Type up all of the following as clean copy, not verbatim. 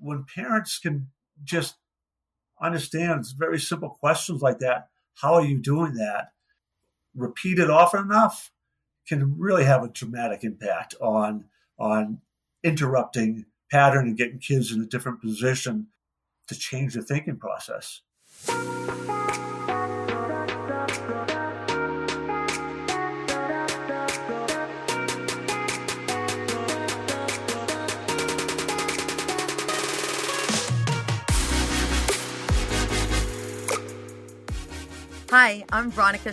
when parents can just understand very simple questions like that, how are you doing that? Repeat it often enough can really have a dramatic impact on interrupting pattern and getting kids in a different position to change the thinking process. Hi, I'm Veronica,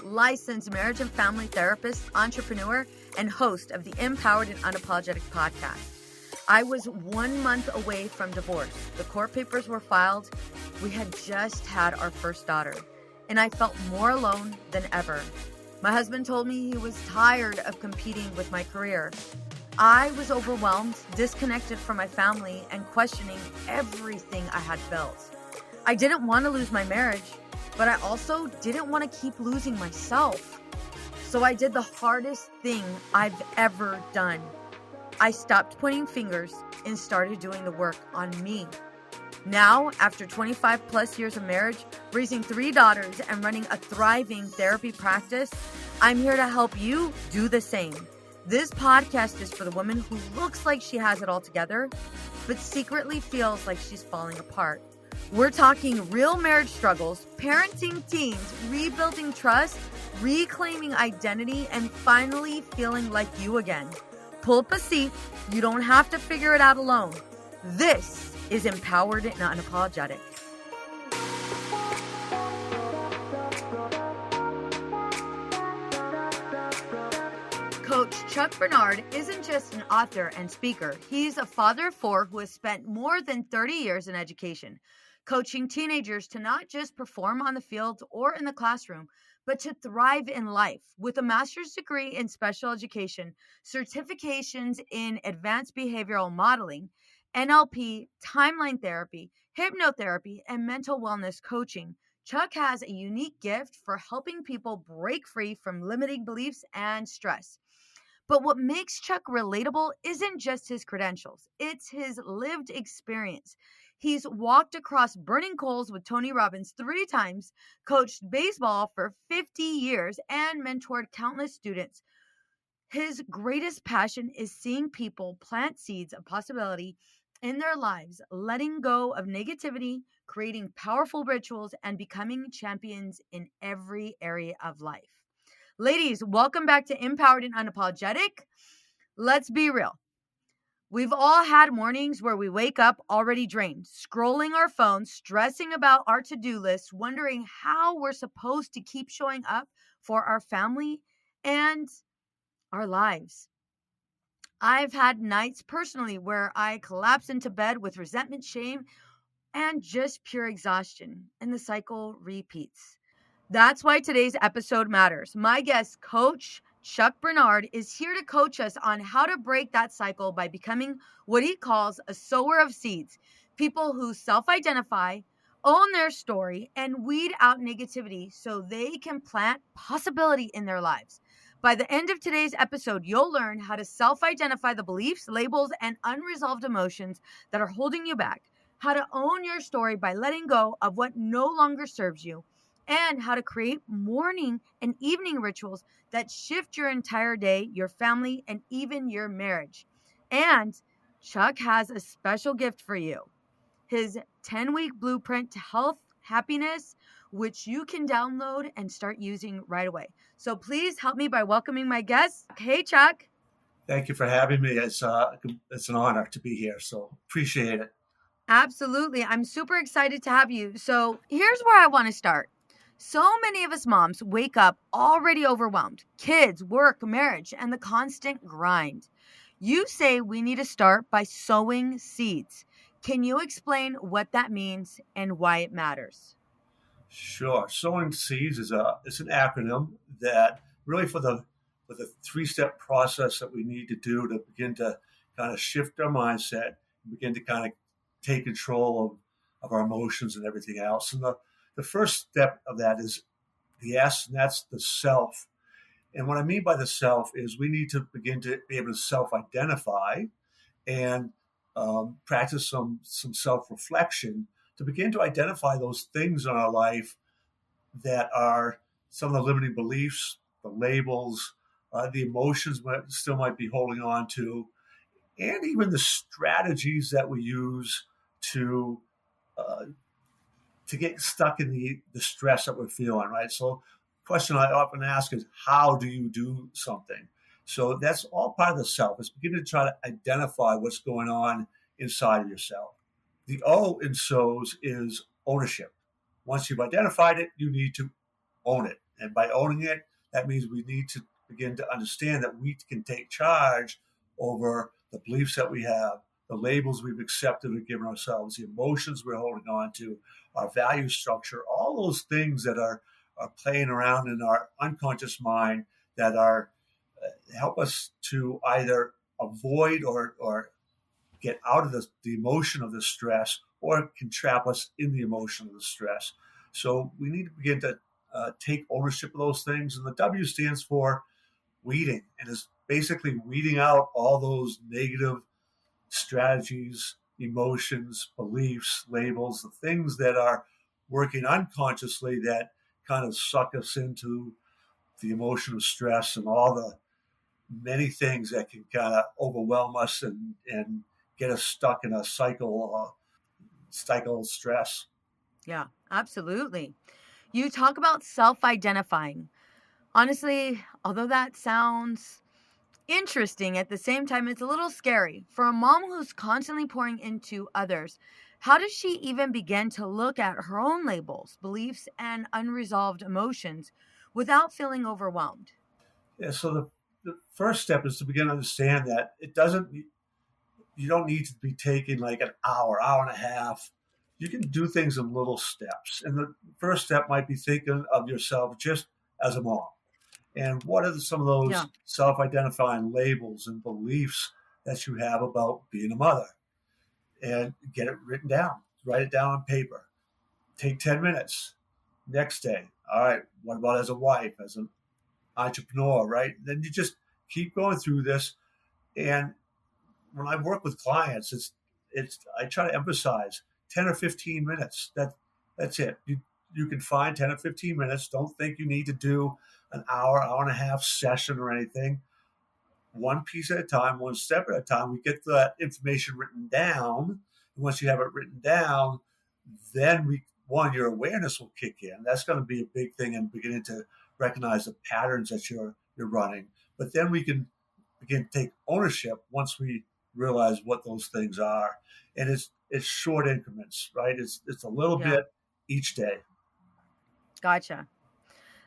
licensed marriage and family therapist, entrepreneur, and host of the Empowered and Unapologetic podcast. I was 1 month away from divorce. The court papers were filed. We had just had our first daughter, and I felt more alone than ever. My husband told me he was tired of competing with my career. I was overwhelmed, disconnected from my family, and questioning everything I had built. I didn't want to lose my marriage, but I also didn't want to keep losing myself. So I did the hardest thing I've ever done. I stopped pointing fingers and started doing the work on me. Now, after 25 plus years of marriage, raising 3 daughters, and running a thriving therapy practice, I'm here to help you do the same. This podcast is for the woman who looks like she has it all together, but secretly feels like she's falling apart. We're talking real marriage struggles, parenting teens, rebuilding trust, reclaiming identity, and finally feeling like you again. Pull up a seat. You don't have to figure it out alone. This is Empowered and Unapologetic. Coach Chuck Bernard isn't just an author and speaker. He's a father of 4 who has spent more than 30 years in education, coaching teenagers to not just perform on the field or in the classroom, but to thrive in life. With a master's degree in special education, certifications in advanced behavioral modeling, NLP, timeline therapy, hypnotherapy, and mental wellness coaching, Chuck has a unique gift for helping people break free from limiting beliefs and stress. But what makes Chuck relatable isn't just his credentials, it's his lived experience. He's walked across burning coals with Tony Robbins 3 times, coached baseball for 50 years, and mentored countless students. His greatest passion is seeing people plant seeds of possibility in their lives, letting go of negativity, creating powerful rituals, and becoming champions in every area of life. Ladies, welcome back to Empowered and Unapologetic. Let's be real. We've all had mornings where we wake up already drained, scrolling our phones, stressing about our to-do list, wondering how we're supposed to keep showing up for our family and our lives. I've had nights personally where I collapse into bed with resentment, shame, and just pure exhaustion, and the cycle repeats. That's why today's episode matters. My guest, Coach Chuck Bernard, is here to coach us on how to break that cycle by becoming what he calls a sower of seeds. People who self-identify, own their story, and weed out negativity so they can plant possibility in their lives. By the end of today's episode, you'll learn how to self-identify the beliefs, labels, and unresolved emotions that are holding you back, how to own your story by letting go of what no longer serves you, and how to create morning and evening rituals that shift your entire day, your family, and even your marriage. And Chuck has a special gift for you. His 10-week blueprint to health, happiness, which you can download and start using right away. So please help me by welcoming my guest. Hey, Chuck. Thank you for having me. It's an honor to be here, so appreciate it. Absolutely. I'm super excited to have you. So here's where I want to start. So many of us moms wake up already overwhelmed. Kids, work, marriage, and the constant grind. You say we need to start by sowing seeds. Can you explain what that means and why it matters? Sure. Sowing seeds is an acronym that really for the 3-step process that we need to do to begin to kind of shift our mindset and begin to kind of take control of our emotions and everything else. And the first step of that is the S, and that's the self. And what I mean by the self is we need to begin to be able to self-identify and practice some self-reflection to begin to identify those things in our life that are some of the limiting beliefs, the labels, the emotions we still might be holding on to, and even the strategies that we use to uh, to get stuck in the stress that we're feeling, right? So, question I often ask is, how do you do something? So that's all part of the self. It's beginning to try to identify what's going on inside of yourself. The O in SOWs is ownership. Once you've identified it, you need to own it. And by owning it, that means we need to begin to understand that we can take charge over the beliefs that we have, the labels we've accepted or given ourselves, the emotions we're holding on to, our value structure, all those things that are playing around in our unconscious mind that are help us to either avoid or get out of the emotion of the stress, or can trap us in the emotion of the stress. So we need to begin to take ownership of those things. And the W stands for weeding, and is basically weeding out all those negative strategies, emotions, beliefs, labels, the things that are working unconsciously that kind of suck us into the emotion of stress and all the many things that can kind of overwhelm us and get us stuck in a cycle of stress. Yeah, absolutely. You talk about self identifying. Honestly, although that sounds interesting, at the same time, it's a little scary. For a mom who's constantly pouring into others, how does she even begin to look at her own labels, beliefs, and unresolved emotions without feeling overwhelmed? Yeah, so the first step is to begin to understand that it doesn't you don't need to be taking like an hour and a half. You can do things in little steps. And the first step might be thinking of yourself just as a mom. And what are some of Yeah, those self identifying labels and beliefs that you have about being a mother? And get it written down, write it down on paper. Take 10 minutes. Next day, all right, what about as a wife, as an entrepreneur, right? Then you just keep going through this. And when I work with clients, it's I try to emphasize 10 or 15 minutes. That's it. You can find 10 or 15 minutes. Don't think you need to do an hour and a half session or anything. One piece at a time, one step at a time. We get that information written down. And once you have it written down, then your awareness will kick in. That's going to be a big thing, and beginning to recognize the patterns that you're running. But then we can begin to take ownership once we realize what those things are. And it's short increments, right? It's a little yeah, bit each day. gotcha.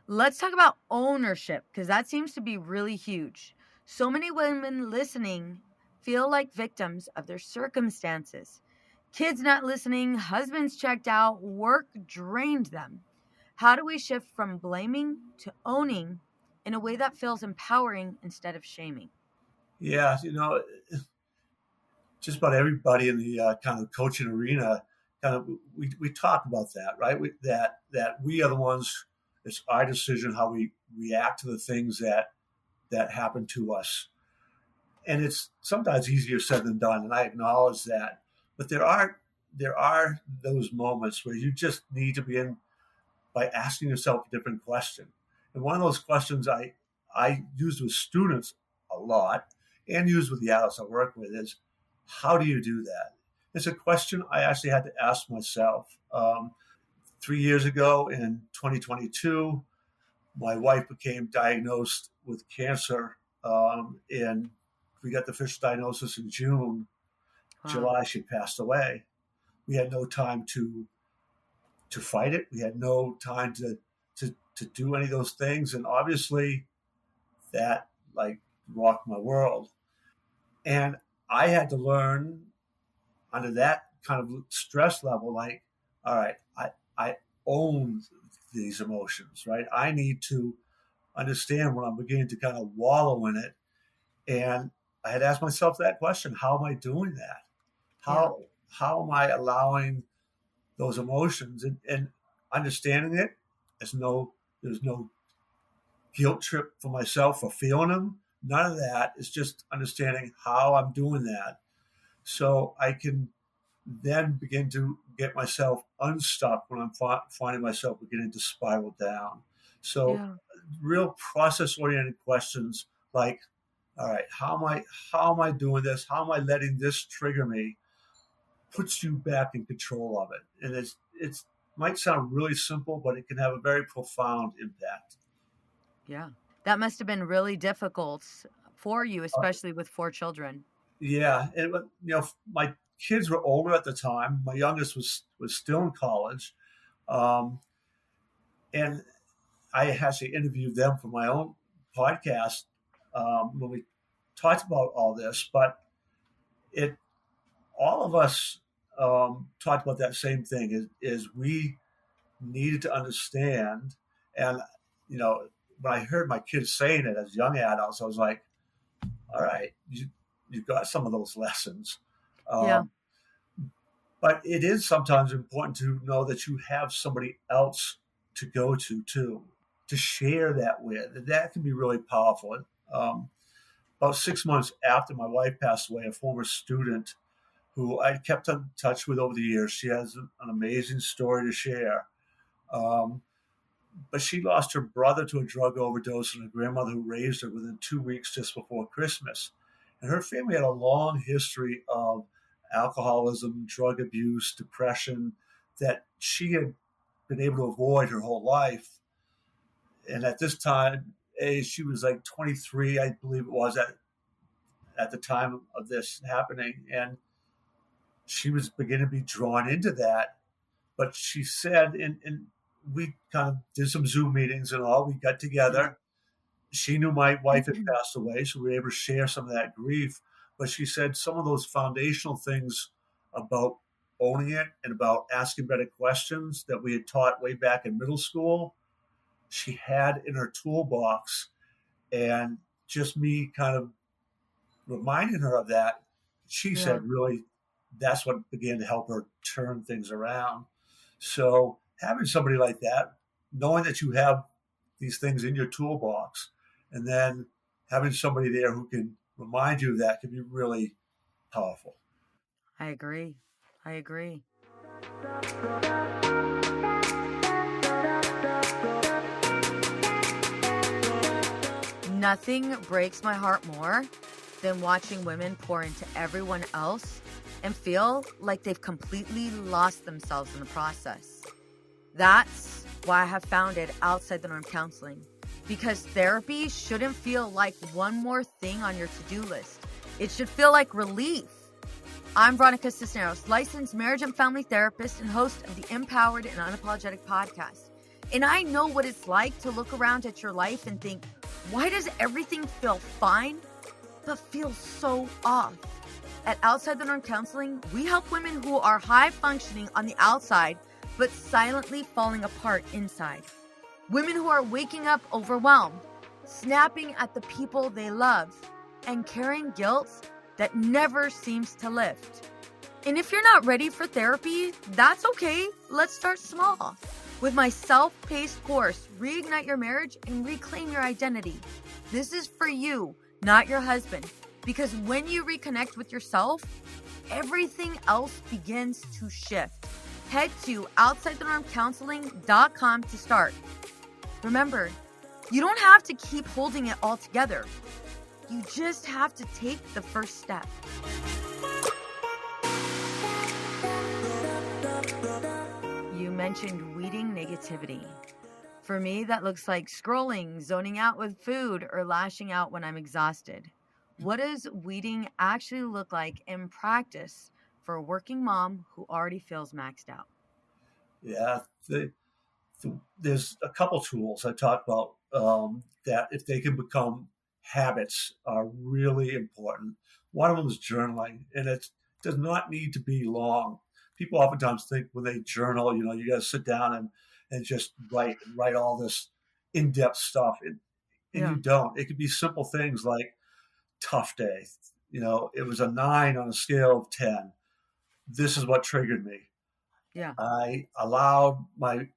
Let's talk about ownership because that seems to be really huge. So many women listening feel like victims of their circumstances. Kids not listening, husbands checked out, work drained them. How do we shift from blaming to owning in a way that feels empowering instead of shaming? Yeah, just about everybody in the kind of coaching arena, kind of we talk about that, right? That we are the ones. It's our decision how we react to the things that happen to us, and it's sometimes easier said than done. And I acknowledge that, but there are those moments where you just need to begin by asking yourself a different question. And one of those questions I use with students a lot and use with the adults I work with is, how do you do that? It's a question I actually had to ask myself. 3 years ago in 2022, my wife became diagnosed with cancer, and we got the official diagnosis in June. Wow. July, she passed away. We had no time to fight it. We had no time to do any of those things, and obviously that like rocked my world. And I had to learn under that kind of stress level, like, all right, I own these emotions, right? I need to understand when I'm beginning to kind of wallow in it. And I had asked myself that question: how am I doing that? Yeah. How am I allowing those emotions and understanding it? There's no guilt trip for myself for feeling them. None of that. It's just understanding how I'm doing that. so I can then begin to get myself unstuck when I'm finding myself beginning to spiral down. So, Yeah. real process-oriented questions like, all right, how am I doing this? How am I letting this trigger me? Puts you back in control of it, and it's might sound really simple, but it can have a very profound impact. Yeah. That must have been really difficult for you, Uh, especially with 4 children. yeah, and my kids were older at the time. My youngest was still in college, um, and I actually interviewed them for my own podcast when we talked about all this. But it all of us talked about that same thing: is we needed to understand. And when I heard my kids saying it as young adults, I was like, all right, you've got some of those lessons. Yeah. Um, but it is sometimes important to know that you have somebody else to go to too, to share that with. And that can be really powerful. Um, about 6 months after my wife passed away, a former student who I kept in touch with over the years, she has an amazing story to share. Um, but she lost her brother to a drug overdose and a grandmother who raised her within 2 weeks just before Christmas. And her family had a long history of alcoholism, drug abuse, depression that she had been able to avoid her whole life. And at this time, she was like 23, I believe it was at the time of this happening. And she was beginning to be drawn into that. But she said, and we kind of did some Zoom meetings and all, we got Yeah. together. She knew my wife had passed away, so we were able to share some of that grief. But she said some of those foundational things about owning it and about asking better questions that we had taught way back in middle school, she had in her toolbox. And just me kind of reminding her of that, she Yeah. said, really, that's what began to help her turn things around. So having somebody like that, knowing that you have these things in your toolbox, and then having somebody there who can remind you of that can be really powerful. I agree. I agree. Nothing breaks my heart more than watching women pour into everyone else and feel like they've completely lost themselves in the process. That's why I have founded Outside the Norm Counseling, because therapy shouldn't feel like one more thing on your to-do list. It should feel like relief. I'm Veronica Cisneros, licensed marriage and family therapist and host of the Empowered and Unapologetic podcast. And I know what it's like to look around at your life and think, why does everything feel fine, but feel so off? At Outside the Norm Counseling, we help women who are high functioning on the outside, but silently falling apart inside. Women who are waking up overwhelmed, snapping at the people they love, and carrying guilt that never seems to lift. And if you're not ready for therapy, that's okay. Let's start small. With my self-paced course, Reignite Your Marriage and Reclaim Your Identity. This is for you, not your husband. Because when you reconnect with yourself, everything else begins to shift. Head to OutsideTheNormCounseling.com to start. Remember, you don't have to keep holding it all together. You just have to take the first step. You mentioned weeding negativity. For me, that looks like scrolling, zoning out with food, or lashing out when I'm exhausted. What does weeding actually look like in practice for a working mom who already feels maxed out? Yeah, there's a couple tools I talk about that, if they can become habits, are really important. One of them is journaling, and it does not need to be long. People oftentimes think when they journal, you got to sit down and just write all this in-depth stuff, and you Yeah, don't. It could be simple things like tough day. It was a 9 on a scale of 10. This is what triggered me. yeah, I allowed my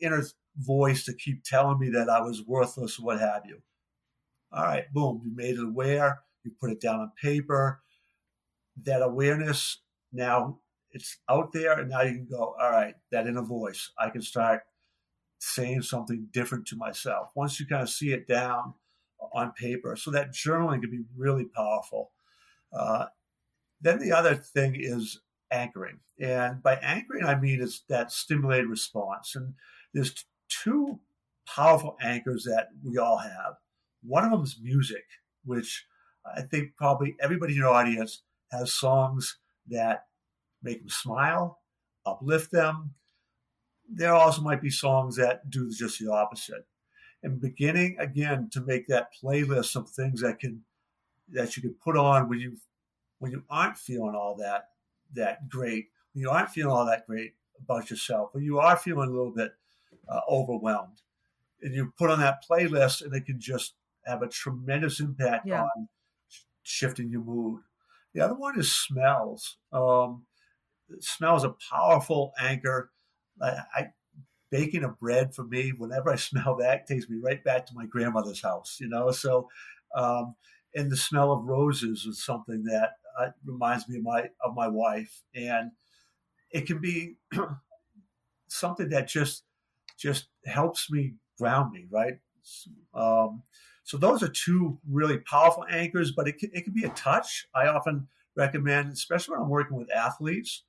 inner voice to keep telling me that I was worthless, what have you. All right, boom, you made it aware, you put it down on paper. that awareness now it's out there, and now you can go, all right, that inner voice, I can start saying something different to myself once you kind of see it down on paper. So that journaling can be really powerful. Uh, then the other thing is anchoring. And by anchoring, I mean it's that stimulated response. And there's two powerful anchors that we all have. One of them is music, which I think probably everybody in your audience has songs that make them smile, uplift them. There also might be songs that do just the opposite. And beginning again to make that playlist of things that you can put on when you aren't feeling all that great, when you aren't feeling all that great about yourself, when you are feeling a little bit overwhelmed, and you put on that playlist, and it can just have a tremendous impact Yeah. on shifting your mood. The other one is smells. Smell is a powerful anchor. I baking of bread for me, whenever I smell that, takes me right back to my grandmother's house, you know. So, and the smell of roses is something that reminds me of my wife, and it can be something that just helps me ground me, right? Um, so those are two really powerful anchors, but it can be a touch. I often recommend, especially when I'm working with athletes,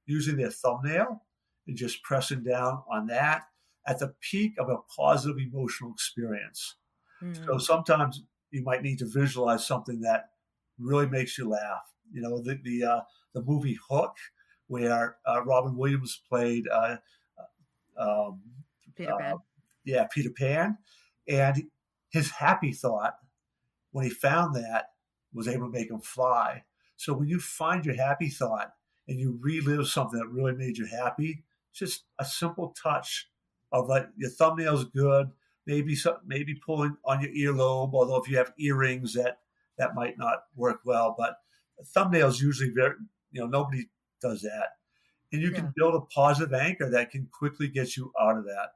using their thumbnail and just pressing down on that at the peak of a positive emotional experience. So Mm. sometimes you might need to visualize something that really makes you laugh. You know, the movie Hook, where Robin Williams played um, Peter uh, Pan. yeah, Peter Pan, and his happy thought when he found that was able to make him fly. So when you find your happy thought and you relive something that really made you happy, just a simple touch of like your thumbnail's good, maybe pulling on your earlobe. Although if you have earrings, that might not work well. But thumbnails usually very, nobody does that, and you Yeah. can build a positive anchor that can quickly get you out of that.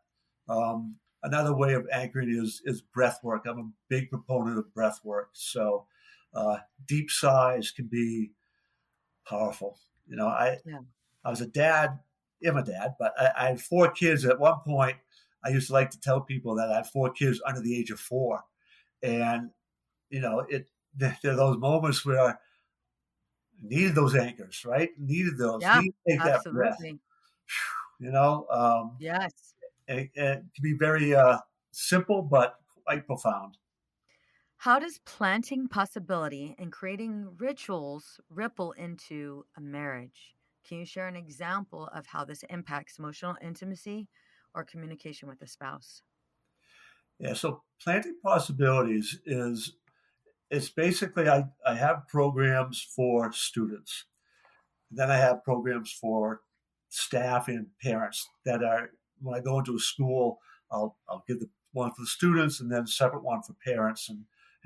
Another way of anchoring is breath work. I'm a big proponent of breath work. So uh, deep sighs can be powerful. You know, Yeah. I was a dad, am a dad, but I had four kids. At one point, I used to like to tell people that I had four kids under the age of four. And, there are those moments where I needed those anchors, right? Yeah. Needed to take that breath, Absolutely. you know. Yes. And it can be very simple, but quite profound. How does planting possibility and creating rituals ripple into a marriage? Can you share an example of how this impacts emotional intimacy or communication with the spouse? Yeah, so planting possibilities is it's basically I have programs for students. Then I have programs for staff and parents that are when I go into a school, I'll give the one for the students and then a separate one for parents and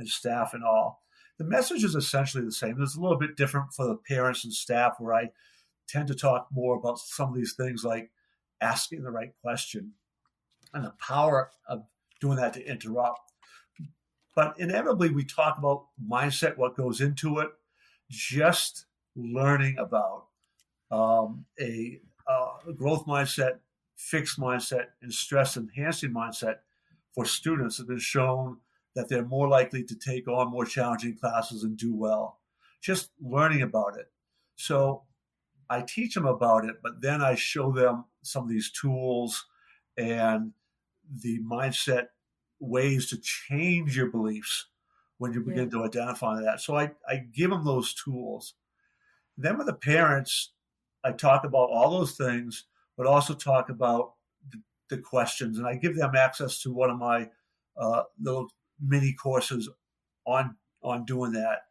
staff and all. The message is essentially the same. It's a little bit different for the parents and staff where I tend to talk more about some of these things like asking the right question and the power of doing that to interrupt. But inevitably, we talk about mindset, what goes into it, just learning about a growth mindset, fixed mindset, and stress enhancing mindset for students have been shown that they're more likely to take on more challenging classes and do well. Just learning about it. So I teach them about it, but then I show them some of these tools and the mindset ways to change your beliefs when you Yeah. begin to identify that. So I give them those tools. Then with the parents, I talk about all those things, but also talk about the questions. And I give them access to one of my little mini courses on doing that.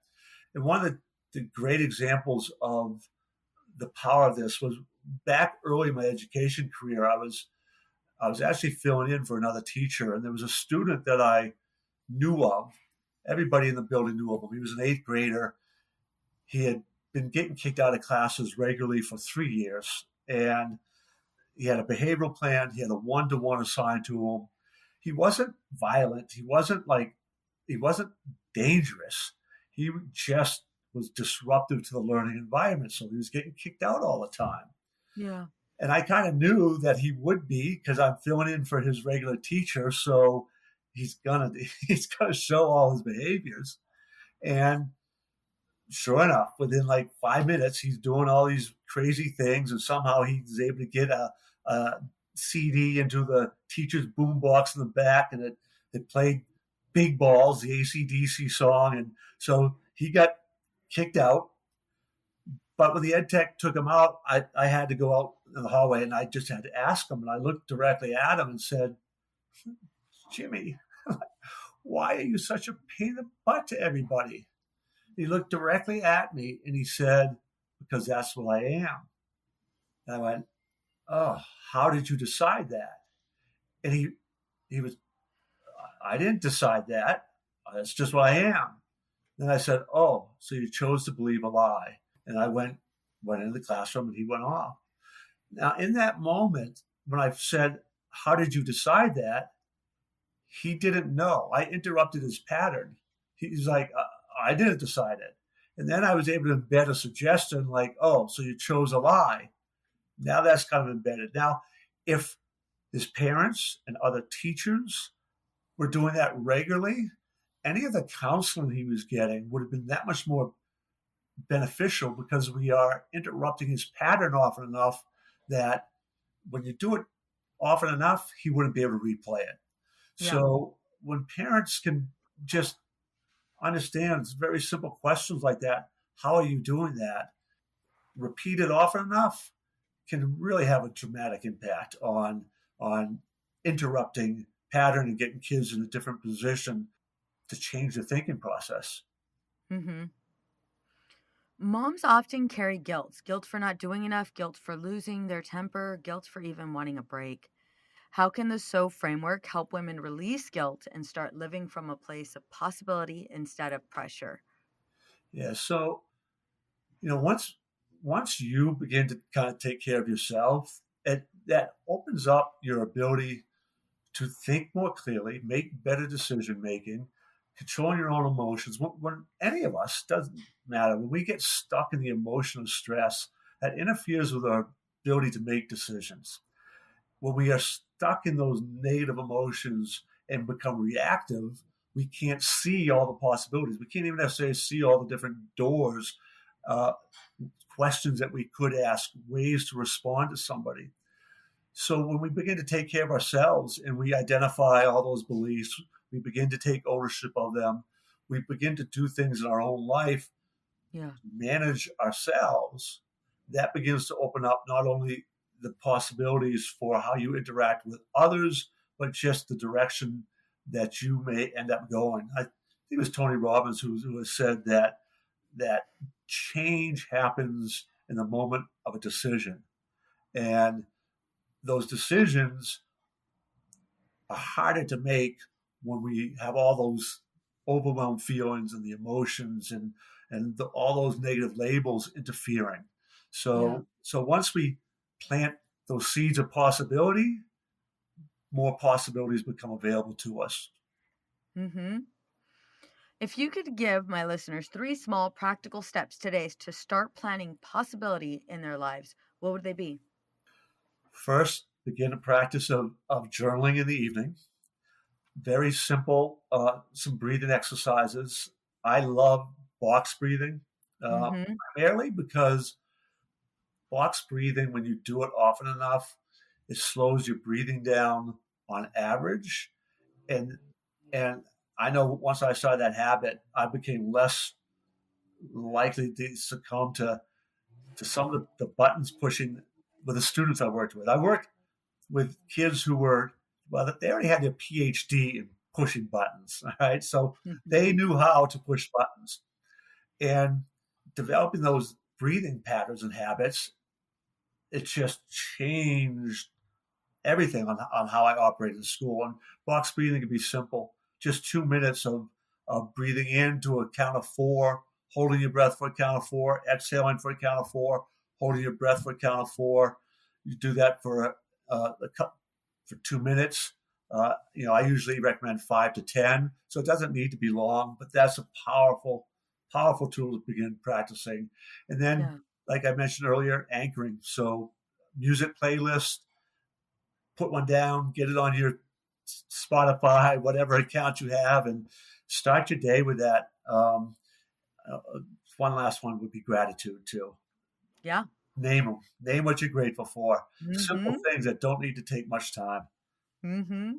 And one of the great examples of the power of this was back early in my education career. I was actually filling in for another teacher, and there was a student that I knew of. Everybody in the building knew of him. He was an eighth grader. He had been getting kicked out of classes regularly for 3 years, and he had a behavioral plan. He had a one-to-one assigned to him. He wasn't violent. He wasn't dangerous. He just was disruptive to the learning environment. So he was getting kicked out all the time. Yeah. And I kind of knew that he would be because I'm filling in for his regular teacher. So he's gonna he's gonna show all his behaviors. And sure enough, within like 5 minutes, he's doing all these crazy things, and somehow he's able to get a CD into the teacher's boombox in the back, and it played Big Balls, the AC/DC song, and so he got kicked out. But when the ed tech took him out, I had to go out in the hallway, and I just had to ask him, and I looked directly at him and said, "Jimmy, why are you such a pain in the butt to everybody?" He looked directly at me and he said, "Because that's what I am." And I went, "Oh, how did you decide that?" And he was, "I didn't decide that. That's just what I am." Then I said, "Oh, so you chose to believe a lie." And I went into the classroom and he went off. Now, in that moment, when I said, "How did you decide that?" he didn't know. I interrupted his pattern. He's like, "I didn't decide it." And then I was able to embed a suggestion like, "Oh, so you chose a lie." Now that's kind of embedded. Now, if his parents and other teachers were doing that regularly, any of the counseling he was getting would have been that much more beneficial because we are interrupting his pattern often enough that when you do it often enough, he wouldn't be able to replay it. Yeah. So when parents can just understand very simple questions like that, how are you doing that? Repeat it often enough can really have a dramatic impact on interrupting pattern and getting kids in a different position to change the thinking process. Mm-hmm. Moms often carry guilt for not doing enough, guilt for losing their temper, guilt for even wanting a break. How can the SOW framework help women release guilt and start living from a place of possibility instead of pressure? Yeah. So, once you begin to kind of take care of yourself, that opens up your ability to think more clearly, make better decision making, control your own emotions. When any of us, doesn't matter, when we get stuck in the emotional stress, that interferes with our ability to make decisions. When we are stuck in those negative emotions and become reactive, we can't see all the possibilities. We can't even necessarily see all the different doors, uh, questions that we could ask, ways to respond to somebody. So when we begin to take care of ourselves and we identify all those beliefs, we begin to take ownership of them. We begin to do things in our own life, Yeah. manage ourselves. That begins to open up not only the possibilities for how you interact with others, but just the direction that you may end up going. I think it was Tony Robbins who has said that change happens in the moment of a decision. And those decisions are harder to make when we have all those overwhelmed feelings and the emotions and all those negative labels interfering. Yeah. So once we plant those seeds of possibility, more possibilities become available to us. Mm-hmm. If you could give my listeners 3 small practical steps today to start planning possibility in their lives, what would they be? First, begin a practice of journaling in the evening. Very simple, some breathing exercises. I love box breathing, uh, Mm-hmm. primarily because box breathing, when you do it often enough, it slows your breathing down on average. And and I know once I started that habit, I became less likely to succumb to some of the buttons pushing with the students I worked with. I worked with kids who were, well, they already had their PhD in pushing buttons. All right. So Mm-hmm. they knew how to push buttons. And developing those breathing patterns and habits, it just changed everything on how I operate in school. And box breathing can be simple, just 2 minutes of breathing in to a count of 4, holding your breath for a count of 4, exhaling for a count of 4, holding your breath for a count of 4. You do that for for 2 minutes. I usually recommend 5 to 10, so it doesn't need to be long, but that's a powerful powerful tool to begin practicing. And then, Yeah. like I mentioned earlier, anchoring. So music playlist, put one down, get it on your Spotify, whatever account you have, and start your day with that. Uh, One last one would be gratitude too. Yeah. Name them. Name what you're grateful for. Simple Mm-hmm. things that don't need to take much time. Mm-hmm.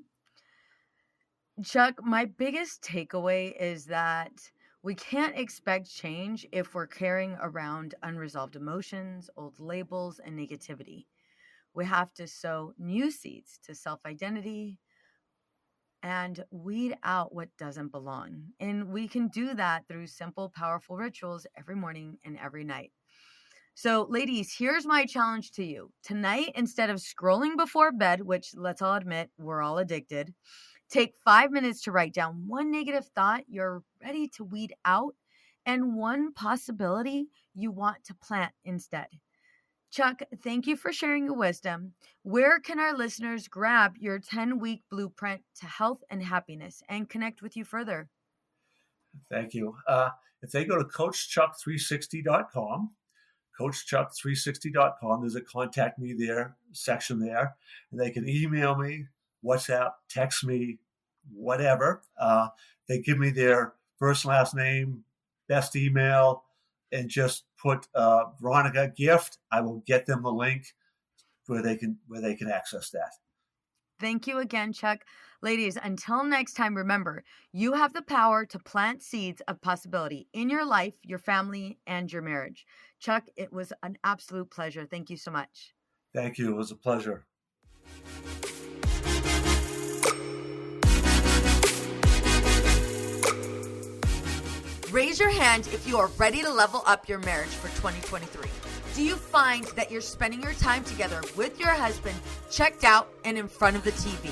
Chuck, my biggest takeaway is that we can't expect change if we're carrying around unresolved emotions, old labels, and negativity. We have to sow new seeds to self identity and weed out what doesn't belong. And we can do that through simple, powerful rituals every morning and every night. So, ladies, here's my challenge to you. Tonight, instead of scrolling before bed, which let's all admit we're all addicted, take 5 minutes to write down one negative thought you're ready to weed out and one possibility you want to plant instead. Chuck, thank you for sharing your wisdom. Where can our listeners grab your 10-week blueprint to health and happiness and connect with you further? Thank you. If they go to coachchuck360.com, coachchuck360.com, there's a contact me there section there, and they can email me, WhatsApp, text me, whatever. They give me their first, last name, best email, and just put Veronica gift. I will get them the link where they can access that. Thank you again, Chuck. Ladies, until next time, remember, you have the power to plant seeds of possibility in your life, your family, and your marriage. Chuck, it was an absolute pleasure. Thank you so much. Thank you. It was a pleasure. Raise your hand if you are ready to level up your marriage for 2023. Do you find that you're spending your time together with your husband checked out and in front of the TV?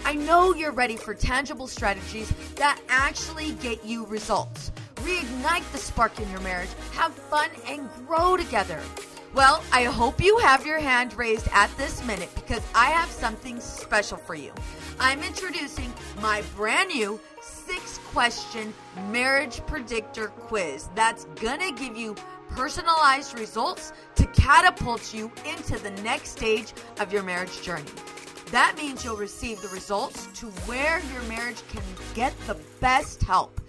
I know you're ready for tangible strategies that actually get you results. Reignite the spark in your marriage, have fun, and grow together. Well, I hope you have your hand raised at this minute because I have something special for you. I'm introducing my brand new 6-question marriage predictor quiz that's gonna give you personalized results to catapult you into the next stage of your marriage journey. That means you'll receive the results to where your marriage can get the best help.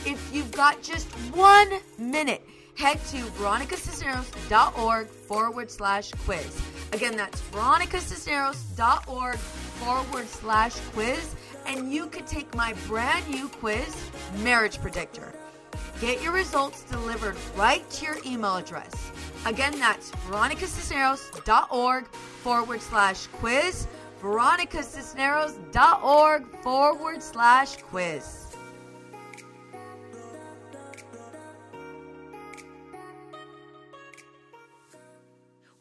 If you've got just 1 minute, head to veronicacisneros.org/quiz. Again, that's veronicacisneros.org/quiz, and you could take my brand new quiz, Marriage Predictor. Get your results delivered right to your email address. Again, that's veronicacisneros.org/quiz, veronicacisneros.org/quiz.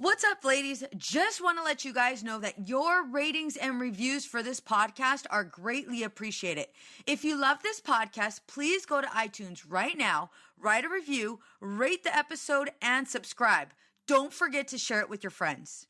What's up, ladies? Just want to let you guys know that your ratings and reviews for this podcast are greatly appreciated. If you love this podcast, please go to iTunes right now, write a review, rate the episode, and subscribe. Don't forget to share it with your friends.